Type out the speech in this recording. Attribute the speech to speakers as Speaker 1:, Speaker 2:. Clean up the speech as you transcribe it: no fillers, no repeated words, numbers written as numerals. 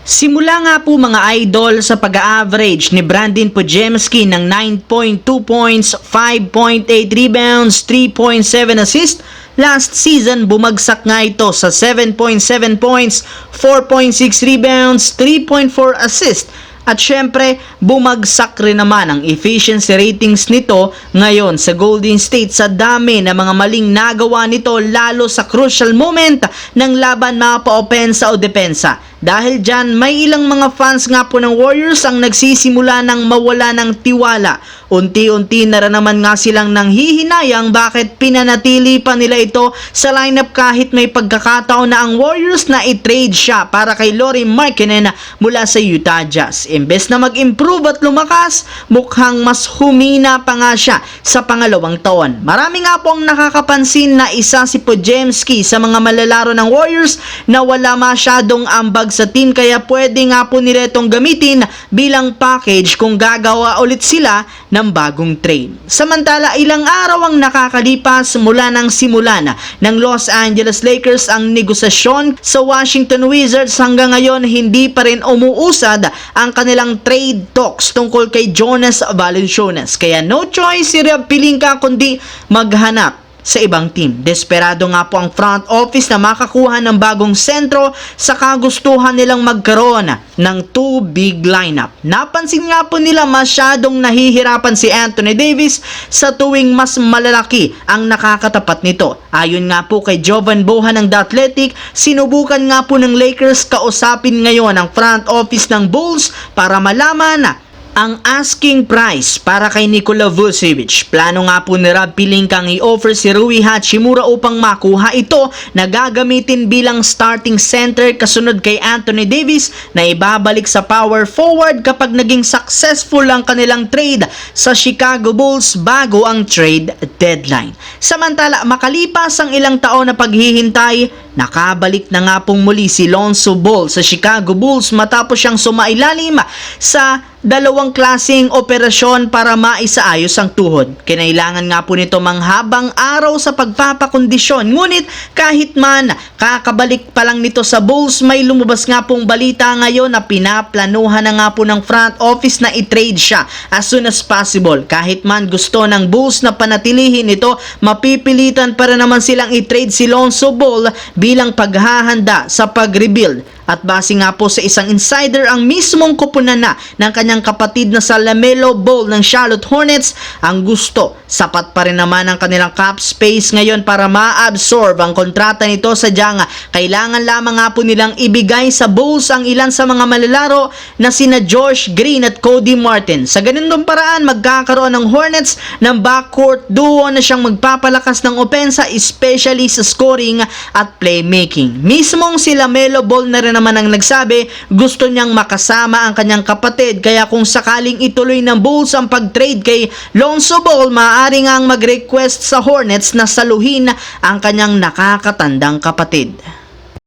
Speaker 1: Simula nga po mga idol sa pag-average ni Brandon Podziemski ng 9.2 points, 5.8 rebounds, 3.7 assists. Last season, bumagsak nga ito sa 7.7 points, 4.6 rebounds, 3.4 assists. At syempre, bumagsak rin naman ang efficiency ratings nito ngayon sa Golden State sa dami ng mga maling nagawa nito lalo sa crucial moment ng laban mapa-opensa o depensa. Dahil dyan, may ilang mga fans nga po ng Warriors ang nagsisimula ng mawala ng tiwala. Unti-unti na rin naman nga silang nanghihinayang bakit pinanatili pa nila ito sa lineup kahit may pagkakataon na ang Warriors na i-trade siya para kay Lauri Markkanen mula sa Utah Jazz. Imbes na mag-improve at lumakas, mukhang mas humina pa nga siya sa pangalawang taon. Marami nga po ang nakakapansin na isa si Podziemski sa mga malalaro ng Warriors na wala masyadong ambag sa team kaya pwede nga po nila itong gamitin bilang package kung gagawa ulit sila ng bagong trade. Samantala, ilang araw ang nakakalipas mula ng simulan ng Los Angeles Lakers ang negosasyon sa Washington Wizards. Hanggang ngayon, hindi pa rin umuusad ang kanilang trade talks tungkol kay Jonas Valanciunas. Kaya no choice si Rob Pelinka kundi maghanap sa ibang team. Desperado nga po ang front office na makakuha ng bagong sentro sa kagustuhan nilang magkaroon ng two big lineup. Napansin nga po nila masyadong nahihirapan si Anthony Davis sa tuwing mas malalaki ang nakakatapat nito. Ayon nga po kay Jovan Bohan ng The Athletic, sinubukan nga po ng Lakers kausapin ngayon ang front office ng Bulls para malaman ang asking price para kay Nikola Vucevic. Plano nga po ni Rob Pelinka ang i-offer si Rui Hachimura upang makuha ito na gagamitin bilang starting center kasunod kay Anthony Davis na ibabalik sa power forward kapag naging successful ang kanilang trade sa Chicago Bulls bago ang trade deadline. Samantala, makalipas ang ilang taon na paghihintay, nakabalik na nga pong muli si Lonzo Ball sa Chicago Bulls matapos siyang sumailalim sa dalawang klaseng operasyon para maisaayos ang tuhod. Kinailangan nga po nito manghabang araw sa pagpapakondisyon. Ngunit kahit man kakabalik pa lang nito sa Bulls, may lumabas nga pong balita ngayon na pinaplanuhan na nga po ng front office na i-trade siya as soon as possible. Kahit man gusto ng Bulls na panatilihin ito, mapipilitan pa rin naman silang i-trade si Lonzo Ball bilang paghahanda sa pag-rebuild. At base nga po sa isang insider, ang mismong kupunan na ng kanyang kapatid na sa LaMelo Ball ng Charlotte Hornets ang gusto. Sapat pa rin naman ang kanilang cap space ngayon para ma-absorb ang kontrata nito sa Janga. Kailangan lamang nga po nilang ibigay sa Bulls ang ilan sa mga malalaro na sina Josh Green at Cody Martin. Sa ganitong paraan, magkakaroon ng Hornets ng backcourt duo na siyang magpapalakas ng opensa, especially sa scoring at playmaking. Mismong si LaMelo Ball na rin naman ang nagsabi gusto niyang makasama ang kanyang kapatid, kaya kung sakaling ituloy ng Bulls ang pag-trade kay Lonzo Ball, maaari ngang mag-request sa Hornets na saluhin ang kanyang nakakatandang kapatid.